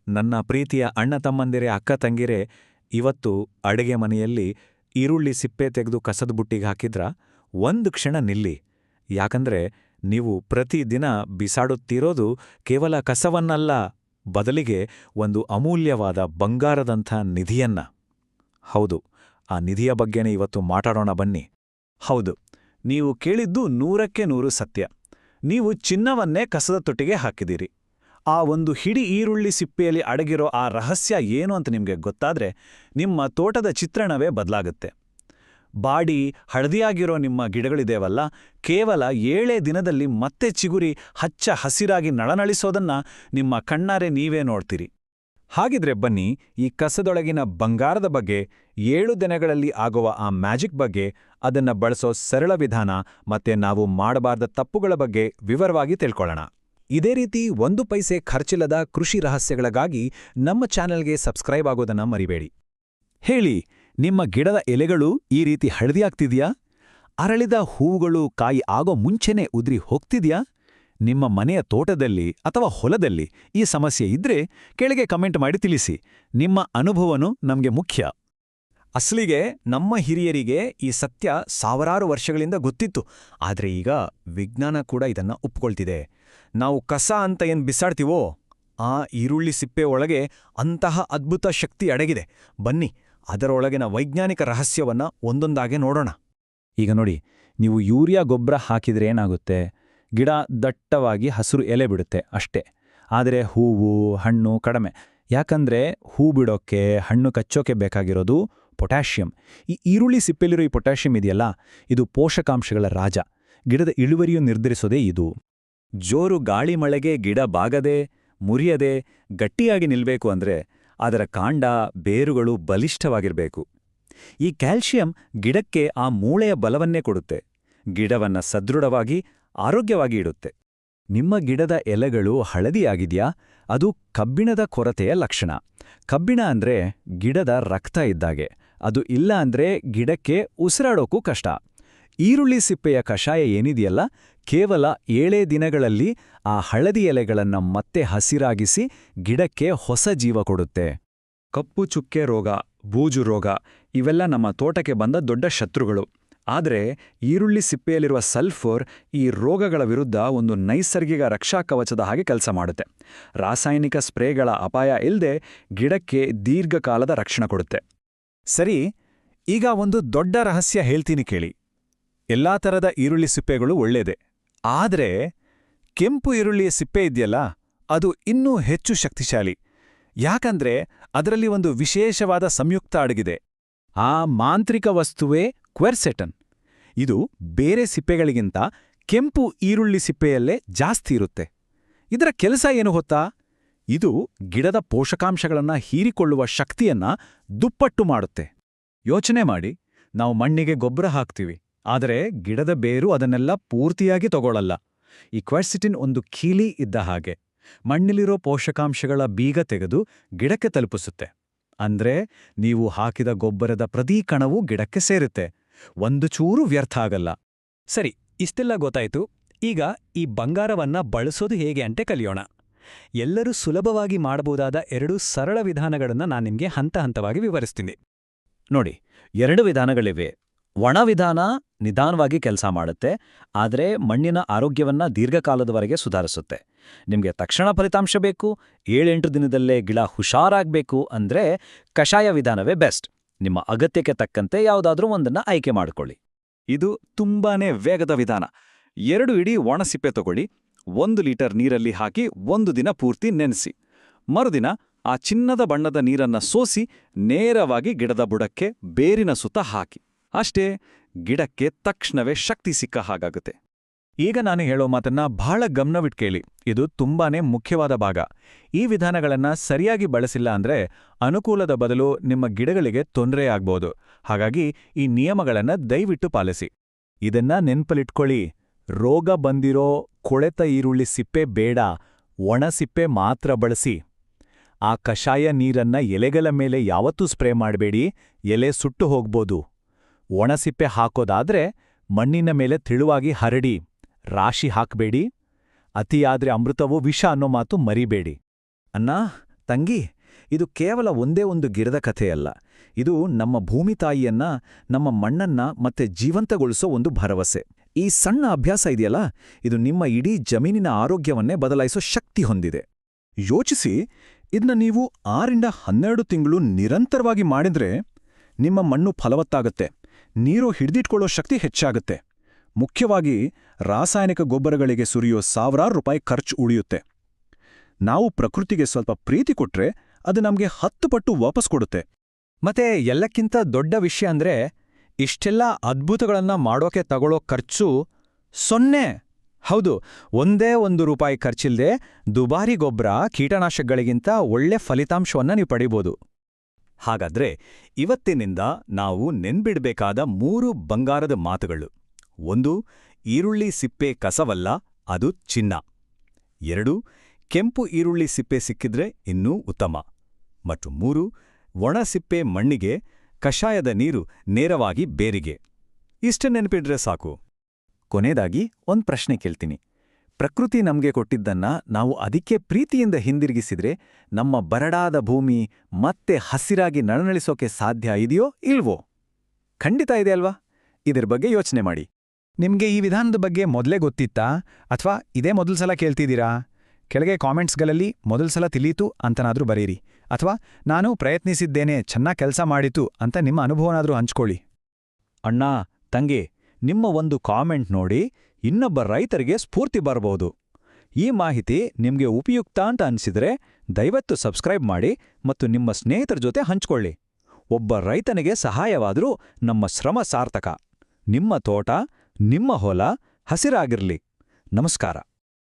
ನನ್ನ ಪ್ರೀತಿಯ ಅಣ್ಣ ತಮ್ಮಂದಿರೇ ಅಕ್ಕ ತಂಗಿರೇ, ಇವತ್ತು ಅಡುಗೆ ಮನೆಯಲ್ಲಿ ಈರುಳ್ಳಿ ಸಿಪ್ಪೆ ತೆಗೆದು ಕಸದ ಬುಟ್ಟಿಗೆ ಹಾಕಿದ್ರ ಒಂದು ಕ್ಷಣ ನಿಲ್ಲಿ. ಯಾಕಂದ್ರೆ ನೀವು ಪ್ರತಿದಿನ ಬಿಸಾಡುತ್ತಿರೋದು ಕೇವಲ ಕಸವನ್ನಲ್ಲ, ಬದಲಿಗೆ ಒಂದು ಅಮೂಲ್ಯವಾದ ಬಂಗಾರದಂಥ ನಿಧಿಯನ್ನ. ಹೌದು, ಆ ನಿಧಿಯ ಬಗ್ಗೆನೇ ಇವತ್ತು ಮಾತಾಡೋಣ ಬನ್ನಿ. ಹೌದು, ನೀವು ಕೇಳಿದ್ದು 100ಕ್ಕೆ 100 ಸತ್ಯ. ನೀವು ಚಿನ್ನವನ್ನೇ ಕಸದ ತೊಟ್ಟಿಗೆ ಹಾಕಿದಿರಿ. ಆ ಒಂದು ಹಿಡಿ ಈರುಳ್ಳಿ ಸಿಪ್ಪೆಯಲ್ಲಿ ಅಡಗಿರೋ ಆ ರಹಸ್ಯ ಏನು ಅಂತ ನಿಮಗೆ ಗೊತ್ತಾದ್ರೆ ನಿಮ್ಮ ತೋಟದ ಚಿತ್ರಣವೇ ಬದಲಾಗುತ್ತೆ. ಬಾಡಿ ಹಳದಿಯಾಗಿರೋ ನಿಮ್ಮ ಗಿಡಗಳಿದೇವಲ್ಲ, ಕೇವಲ 7 ದಿನದಲ್ಲಿ ಮತ್ತೆ ಚಿಗುರಿ ಹಚ್ಚ ಹಸಿರಾಗಿ ನಳನಳಿಸೋದನ್ನ ನಿಮ್ಮ ಕಣ್ಣಾರೆ ನೀವೇ ನೋಡ್ತೀರಿ. ಹಾಗಿದ್ರೆ ಬನ್ನಿ, ಈ ಕಸದೊಳಗಿನ ಬಂಗಾರದ ಬಗ್ಗೆ, 7 ದಿನಗಳಲ್ಲಿ ಆಗುವ ಆ ಮ್ಯಾಜಿಕ್ ಬಗ್ಗೆ, ಅದನ್ನ ಬಳಸೋ ಸರಳ ವಿಧಾನ ಮತ್ತೆ ನಾವು ಮಾಡಬಾರ್ದ ತಪ್ಪುಗಳ ಬಗ್ಗೆ ವಿವರವಾಗಿ ತಿಳ್ಕೊಳ್ಳೋಣ. ಇದೇ ರೀತಿ 1 ಪೈಸೆ ಖರ್ಚಿಲ್ಲದ ಕೃಷಿ ರಹಸ್ಯಗಳಿಗಾಗಿ ನಮ್ಮ ಚಾನೆಲ್ಗೆ ಸಬ್ಸ್ಕ್ರೈಬ್ ಆಗೋದನ್ನ ಮರಿಬೇಡಿ. ಹೇಳಿ, ನಿಮ್ಮ ಗಿಡದ ಎಲೆಗಳು ಈ ರೀತಿ ಹಳದಿಯಾಗ್ತಿದ್ಯಾ? ಅರಳಿದ ಹೂವುಗಳು ಕಾಯಿ ಆಗೋ ಮುಂಚೆನೇ ಉದ್ರಿ ಹೋಗ್ತಿದ್ಯಾ? ನಿಮ್ಮ ಮನೆಯ ತೋಟದಲ್ಲಿ ಅಥವಾ ಹೊಲದಲ್ಲಿ ಈ ಸಮಸ್ಯೆ ಇದ್ರೆ ಕೆಳಗೆ ಕಮೆಂಟ್ ಮಾಡಿ ತಿಳಿಸಿ. ನಿಮ್ಮ ಅನುಭವನೂ ನಮಗೆ ಮುಖ್ಯ. ಅಸಲಿಗೆ ನಮ್ಮ ಹಿರಿಯರಿಗೆ ಈ ಸತ್ಯ ಸಾವಿರಾರು ವರ್ಷಗಳಿಂದ ಗೊತ್ತಿತ್ತು. ಆದ್ರೆ ಈಗ ವಿಜ್ಞಾನ ಕೂಡ ಇದನ್ನ ಒಪ್ಕೊಳ್ತಿದೆ. ನಾವು ಕಸ ಅಂತ ಏನ್ ಬಿಸಾಡ್ತೀವೋ, ಆ ಈರುಳ್ಳಿ ಸಿಪ್ಪೆ ಒಳಗೆ ಅಂತಹ ಅದ್ಭುತ ಶಕ್ತಿ ಅಡಗಿದೆ. ಬನ್ನಿ, ಅದರೊಳಗಿನ ವೈಜ್ಞಾನಿಕ ರಹಸ್ಯವನ್ನ ಒಂದೊಂದಾಗೆ ನೋಡೋಣ. ಈಗ ನೋಡಿ, ನೀವು ಯೂರಿಯಾ ಗೊಬ್ಬರ ಹಾಕಿದ್ರೆ ಏನಾಗುತ್ತೆ? ಗಿಡ ದಟ್ಟವಾಗಿ ಹಸಿರು ಎಲೆ ಬಿಡುತ್ತೆ ಅಷ್ಟೇ. ಆದರೆ ಹೂವು ಹಣ್ಣು ಕಡಿಮೆ. ಯಾಕಂದ್ರೆ ಹೂ ಬಿಡೋಕ್ಕೆ, ಹಣ್ಣು ಕಚ್ಚೋಕೆ ಬೇಕಾಗಿರೋದು ಪೊಟ್ಯಾಷಿಯಂ. ಈ ಈರುಳ್ಳಿ ಸಿಪ್ಪೆಲಿರೋ ಈ ಪೊಟ್ಯಾಷಿಯಂ ಇದೆಯಲ್ಲ, ಇದು ಪೋಷಕಾಂಶಗಳ ರಾಜ. ಗಿಡದ ಇಳುವರಿಯು ನಿರ್ಧರಿಸೋದೇ ಇದು. ಜೋರು ಗಾಳಿ ಮಳೆಗೆ ಗಿಡ ಬಾಗದೆ, ಮುರಿಯದೆ ಗಟ್ಟಿಯಾಗಿ ನಿಲ್ಬೇಕು ಅಂದ್ರೆ ಅದರ ಕಾಂಡ, ಬೇರುಗಳು ಬಲಿಷ್ಠವಾಗಿರಬೇಕು. ಈ ಕ್ಯಾಲ್ಷಿಯಂ ಗಿಡಕ್ಕೆ ಆ ಮೂಳೆಯ ಬಲವನ್ನೇ ಕೊಡುತ್ತೆ. ಗಿಡವನ್ನ ಸದೃಢವಾಗಿ, ಆರೋಗ್ಯವಾಗಿ ಇಡುತ್ತೆ. ನಿಮ್ಮ ಗಿಡದ ಎಲೆಗಳು ಹಳದಿಯಾಗಿದ್ಯಾ? ಅದು ಕಬ್ಬಿಣದ ಕೊರತೆಯ ಲಕ್ಷಣ. ಕಬ್ಬಿಣ ಅಂದ್ರೆ ಗಿಡದ ರಕ್ತ ಇದ್ದಾಗೆ. ಅದು ಇಲ್ಲ ಅಂದ್ರೆ ಗಿಡಕ್ಕೆ ಉಸಿರಾಡೋಕ್ಕೂ ಕಷ್ಟ. ಈರುಳ್ಳಿ ಸಿಪ್ಪೆಯ ಕಷಾಯ ಏನಿದೆಯಲ್ಲ, ಕೇವಲ 7 ದಿನಗಳಲ್ಲಿ ಆ ಹಳದಿ ಎಲೆಗಳನ್ನ ಮತ್ತೆ ಹಸಿರಾಗಿಸಿ ಗಿಡಕ್ಕೆ ಹೊಸ ಜೀವ ಕೊಡುತ್ತೆ. ಕಪ್ಪು ಚುಕ್ಕೆ ರೋಗ, ಬೂಜು ರೋಗ ಇವೆಲ್ಲ ನಮ್ಮ ತೋಟಕ್ಕೆ ಬಂದ ದೊಡ್ಡ ಶತ್ರುಗಳು. ಆದರೆ ಈರುಳ್ಳಿ ಸಿಪ್ಪೆಯಲ್ಲಿರುವ ಸಲ್ಫರ್ ಈ ರೋಗಗಳ ವಿರುದ್ಧ ಒಂದು ನೈಸರ್ಗಿಕ ರಕ್ಷಾ ಕವಚದ ಹಾಗೆ ಕೆಲಸ ಮಾಡುತ್ತೆ. ರಾಸಾಯನಿಕ ಸ್ಪ್ರೇಗಳ ಅಪಾಯ ಇಲ್ಲದೆ ಗಿಡಕ್ಕೆ ದೀರ್ಘಕಾಲದ ರಕ್ಷಣೆ ಕೊಡುತ್ತೆ. ಸರಿ, ಈಗ ಒಂದು ದೊಡ್ಡ ರಹಸ್ಯ ಹೇಳ್ತೀನಿ ಕೇಳಿ. ಎಲ್ಲಾ ಥರದ ಈರುಳ್ಳಿ ಸಿಪ್ಪೆಗಳು ಒಳ್ಳೇದೆ. ಆದರೆ ಕೆಂಪು ಈರುಳ್ಳಿಯ ಸಿಪ್ಪೆ ಇದೆಯಲ್ಲ, ಅದು ಇನ್ನೂ ಹೆಚ್ಚು ಶಕ್ತಿಶಾಲಿ. ಯಾಕಂದ್ರೆ ಅದರಲ್ಲಿ ಒಂದು ವಿಶೇಷವಾದ ಸಂಯುಕ್ತ ಅಡಗಿದೆ. ಆ ಮಾಂತ್ರಿಕ ವಸ್ತುವೇ ಕ್ವೆರ್ಸೆಟನ್. ಇದು ಬೇರೆ ಸಿಪ್ಪೆಗಳಿಗಿಂತ ಕೆಂಪು ಈರುಳ್ಳಿ ಸಿಪ್ಪೆಯಲ್ಲೇ ಜಾಸ್ತಿ ಇರುತ್ತೆ. ಇದರ ಕೆಲಸ ಏನು ಗೊತ್ತಾ? ಇದು ಗಿಡದ ಪೋಷಕಾಂಶಗಳನ್ನ ಹೀರಿಕೊಳ್ಳುವ ಶಕ್ತಿಯನ್ನ ದುಪ್ಪಟ್ಟು ಮಾಡುತ್ತೆ. ಯೋಚನೆ ಮಾಡಿ, ನಾವು ಮಣ್ಣಿಗೆ ಗೊಬ್ಬರ ಹಾಕ್ತೀವಿ, ಆದರೆ ಗಿಡದ ಬೇರು ಅದನ್ನೆಲ್ಲ ಪೂರ್ತಿಯಾಗಿ ತಗೊಳ್ಳಲ್ಲ. ಈ ಕ್ವೆರ್ಸೆಟಿನ್ ಒಂದು ಕೀಲಿ ಇದ್ದ ಹಾಗೆ ಮಣ್ಣಿಲಿರೋ ಪೋಷಕಾಂಶಗಳ ಬೀಗ ತೆಗೆದು ಗಿಡಕ್ಕೆ ತಲುಪಿಸುತ್ತೆ. ಅಂದ್ರೆ ನೀವು ಹಾಕಿದ ಗೊಬ್ಬರದ ಪ್ರತಿ ಕಣವೂ ಗಿಡಕ್ಕೆ ಸೇರುತ್ತೆ. ಒಂದು ಚೂರು ವ್ಯರ್ಥ ಆಗಲ್ಲ. ಸರಿ, ಇಷ್ಟೆಲ್ಲ ಗೊತ್ತಾಯ್ತು. ಈಗ ಈ ಬಂಗಾರವನ್ನ ಬಳಸೋದು ಹೇಗೆ ಅಂತೆ ಕಲಿಯೋಣ. ಎಲ್ಲರೂ ಸುಲಭವಾಗಿ ಮಾಡಬಹುದಾದ 2 ಸರಳ ವಿಧಾನಗಳನ್ನು ನಾನು ನಿಮಗೆ ಹಂತ ಹಂತವಾಗಿ ವಿವರಿಸ್ತೀನಿ. ನೋಡಿ, 2 ವಿಧಾನಗಳಿವೆ. ಒಣ ವಿಧಾನ ನಿಧಾನವಾಗಿ ಕೆಲಸ ಮಾಡುತ್ತೆ, ಆದರೆ ಮಣ್ಣಿನ ಆರೋಗ್ಯವನ್ನ ದೀರ್ಘಕಾಲದವರೆಗೆ ಸುಧಾರಿಸುತ್ತೆ. ನಿಮಗೆ ತಕ್ಷಣ ಫಲಿತಾಂಶ ಬೇಕು, 7-8 ದಿನದಲ್ಲೇ ಗಿಡ ಹುಷಾರಾಗಬೇಕು ಅಂದ್ರೆ ಕಷಾಯ ವಿಧಾನವೇ ಬೆಸ್ಟ್. ನಿಮ್ಮ ಅಗತ್ಯಕ್ಕೆ ತಕ್ಕಂತೆ ಯಾವುದಾದ್ರೂ ಒಂದನ್ನ ಆಯ್ಕೆ ಮಾಡಿಕೊಳ್ಳಿ. ಇದು ತುಂಬಾನೇ ವೇಗದ ವಿಧಾನ. 2 ಇಡೀ ಒಣಸಿಪ್ಪೆ ತಗೊಳ್ಳಿ, 1 ಲೀಟರ್ ನೀರಲ್ಲಿ ಹಾಕಿ 1 ದಿನ ಪೂರ್ತಿ ನೆನೆಸಿ. ಮರುದಿನ ಆ ಚಿನ್ನದ ಬಣ್ಣದ ನೀರನ್ನ ಸೋಸಿ ನೇರವಾಗಿ ಗಿಡದ ಬುಡಕ್ಕೆ ಬೇರಿನ ಸುತ್ತ ಹಾಕಿ. ಅಷ್ಟೇ, ಗಿಡಕ್ಕೆ ತಕ್ಷಣವೇ ಶಕ್ತಿ ಸಿಕ್ಕ ಹಾಗಾಗುತ್ತೆ. ಈಗ ನಾನು ಹೇಳೋ ಮಾತನ್ನ ಬಹಳ ಗಮನವಿಟ್ಟು ಕೇಳಿ. ಇದು ತುಂಬಾನೇ ಮುಖ್ಯವಾದ ಭಾಗ. ಈ ವಿಧಾನಗಳನ್ನ ಸರಿಯಾಗಿ ಬಳಸಿಲ್ಲ ಅಂದ್ರೆ ಅನುಕೂಲದ ಬದಲು ನಿಮ್ಮ ಗಿಡಗಳಿಗೆ ತೊಂದರೆ ಆಗ್ಬೋದು. ಹಾಗಾಗಿ ಈ ನಿಯಮಗಳನ್ನ ದಯವಿಟ್ಟು ಪಾಲಿಸಿ. ಇದನ್ನ ನೆನ್ಪಲ್ಲಿಟ್ಕೊಳ್ಳಿ. ರೋಗ ಬಂದಿರೋ ಕೊಳೆತ ಈರುಳ್ಳಿ ಸಿಪ್ಪೆ ಬೇಡ, ಒಣ ಸಿಪ್ಪೆ ಮಾತ್ರ ಬಳಸಿ. ಆ ಕಷಾಯ ನೀರನ್ನ ಎಲೆಗಳ ಮೇಲೆ ಯಾವತ್ತೂ ಸ್ಪ್ರೇ ಮಾಡಬೇಡಿ, ಎಲೆ ಸುಟ್ಟು ಹೋಗ್ಬೋದು. ಒಣಸಿಪ್ಪೆ ಹಾಕೋದಾದ್ರೆ ಮಣ್ಣಿನ ಮೇಲೆ ತಿಳುವಾಗಿ ಹರಡಿ, ರಾಶಿ ಹಾಕಬೇಡಿ. ಅತಿಯಾದ್ರೆ ಅಮೃತವೂ ವಿಷ ಅನ್ನೋ ಮಾತು ಮರಿಬೇಡಿ. ಅಣ್ಣ, ತಂಗಿ, ಇದು ಕೇವಲ ಒಂದೇ ಒಂದು ಗಿಡದ ಕಥೆಯಲ್ಲ. ಇದು ನಮ್ಮ ಭೂಮಿ ತಾಯಿಯನ್ನ, ನಮ್ಮ ಮಣ್ಣನ್ನ ಮತ್ತೆ ಜೀವಂತಗೊಳಿಸೋ ಒಂದು ಭರವಸೆ. ಈ ಸಣ್ಣ ಅಭ್ಯಾಸ ಇದೆಯಲ್ಲ, ಇದು ನಿಮ್ಮ ಇಡೀ ಜಮೀನಿನ ಆರೋಗ್ಯವನ್ನೇ ಬದಲಾಯಿಸೋ ಶಕ್ತಿ ಹೊಂದಿದೆ. ಯೋಚಿಸಿ, ಇದನ್ನ ನೀವು 6ರಿಂದ 12 ತಿಂಗಳು ನಿರಂತರವಾಗಿ ಮಾಡಿದ್ರೆ ನಿಮ್ಮ ಮಣ್ಣು ಫಲವತ್ತಾಗತ್ತೆ, ನೀರು ಹಿಡಿದಿಟ್ಕೊಳ್ಳೋ ಶಕ್ತಿ ಹೆಚ್ಚಾಗತ್ತೆ. ಮುಖ್ಯವಾಗಿ ರಾಸಾಯನಿಕ ಗೊಬ್ಬರಗಳಿಗೆ ಸುರಿಯೋ ಸಾವಿರಾರು ರೂಪಾಯಿ ಖರ್ಚು ಉಳಿಯುತ್ತೆ. ನಾವು ಪ್ರಕೃತಿಗೆ ಸ್ವಲ್ಪ ಪ್ರೀತಿ ಕೊಟ್ರೆ ಅದು ನಮಗೆ 10 ಪಟ್ಟು ವಾಪಸ್ ಕೊಡುತ್ತೆ. ಮತ್ತೆ ಎಲ್ಲಕ್ಕಿಂತ ದೊಡ್ಡ ವಿಷಯ ಅಂದ್ರೆ, ಇಷ್ಟೆಲ್ಲ ಅದ್ಭುತಗಳನ್ನ ಮಾಡೋಕೆ ತಗೊಳ್ಳೋ ಖರ್ಚು 0. ಹೌದು, ಒಂದೇ ₹1 ಖರ್ಚಿಲ್ದೆ ದುಬಾರಿ ಗೊಬ್ಬರ, ಕೀಟನಾಶಕಗಳಿಗಿಂತ ಒಳ್ಳೆ ಫಲಿತಾಂಶವನ್ನ ನೀವು ಪಡಿಬೋದು. ಹಾಗಾದ್ರೆ ಇವತ್ತಿನಿಂದ ನಾವು ನೆನ್ಬಿಡ್ಬೇಕಾದ 3 ಬಂಗಾರದ ಮಾತುಗಳು: 1. ಈರುಳ್ಳಿ ಸಿಪ್ಪೆ ಕಸವಲ್ಲ, ಅದು ಚಿನ್ನ. 2. ಕೆಂಪು ಈರುಳ್ಳಿ ಸಿಪ್ಪೆ ಸಿಕ್ಕಿದ್ರೆ ಇನ್ನೂ ಉತ್ತಮ. ಮತ್ತು 3. ಒಣ ಸಿಪ್ಪೆ ಮಣ್ಣಿಗೆ, ಕಷಾಯದ ನೀರು ನೇರವಾಗಿ ಬೇರಿಗೆ. ಇಷ್ಟು ನೆನಪಿಡ್ರೆ ಸಾಕು. ಕೊನೆಯದಾಗಿ ಒಂದ್ ಪ್ರಶ್ನೆ ಕೇಳ್ತೀನಿ. ಪ್ರಕೃತಿ ನಮ್ಗೆ ಕೊಟ್ಟಿದ್ದನ್ನ ನಾವು ಅದಕ್ಕೆ ಪ್ರೀತಿಯಿಂದ ಹಿಂದಿರುಗಿಸಿದ್ರೆ ನಮ್ಮ ಬರಡಾದ ಭೂಮಿ ಮತ್ತೆ ಹಸಿರಾಗಿ ನಳನಳಿಸೋಕೆ ಸಾಧ್ಯ ಇದೆಯೋ ಇಲ್ವೋ? ಖಂಡಿತ ಇದೆ ಅಲ್ವಾ? ಇದ್ರ ಬಗ್ಗೆ ಯೋಚನೆ ಮಾಡಿ. ನಿಮ್ಗೆ ಈ ವಿಧಾನದ ಬಗ್ಗೆ ಮೊದಲೇ ಗೊತ್ತಿತ್ತಾ, ಅಥವಾ ಇದೇ ಮೊದಲ ಸಲ ಕೇಳ್ತಿದ್ದೀರಾ? ಕೆಳಗೆ ಕಾಮೆಂಟ್ಸ್ಗಳಲ್ಲಿ ಮೊದಲ ಸಲ ತಿಳಿಯಿತು ಅಂತನಾದ್ರೂ ಬರೀರಿ, ಅಥವಾ ನಾನು ಪ್ರಯತ್ನಿಸಿದ್ದೇನೆ, ಚೆನ್ನಾಗಿ ಕೆಲಸ ಮಾಡಿತು ಅಂತ ನಿಮ್ಮ ಅನುಭವನಾದ್ರೂ ಹಂಚ್ಕೊಳ್ಳಿ. ಅಣ್ಣ, ತಂಗಿ, ನಿಮ್ಮ ಒಂದು ಕಾಮೆಂಟ್ ನೋಡಿ ಇನ್ನೊಬ್ಬ ರೈತರಿಗೆ ಸ್ಫೂರ್ತಿ ಬರಬಹುದು. ಈ ಮಾಹಿತಿ ನಿಮ್ಗೆ ಉಪಯುಕ್ತ ಅಂತ ಅನ್ಸಿದ್ರೆ ದಯವಿಟ್ಟು ಸಬ್ಸ್ಕ್ರೈಬ್ ಮಾಡಿ ಮತ್ತು ನಿಮ್ಮ ಸ್ನೇಹಿತರ ಜೊತೆ ಹಂಚ್ಕೊಳ್ಳಿ. ಒಬ್ಬ ರೈತನಿಗೆ ಸಹಾಯವಾದರೂ ನಮ್ಮ ಶ್ರಮ ಸಾರ್ಥಕ. ನಿಮ್ಮ ತೋಟ, ನಿಮ್ಮ ಹೊಲ ಹಸಿರಾಗಿರ್ಲಿ. ನಮಸ್ಕಾರ.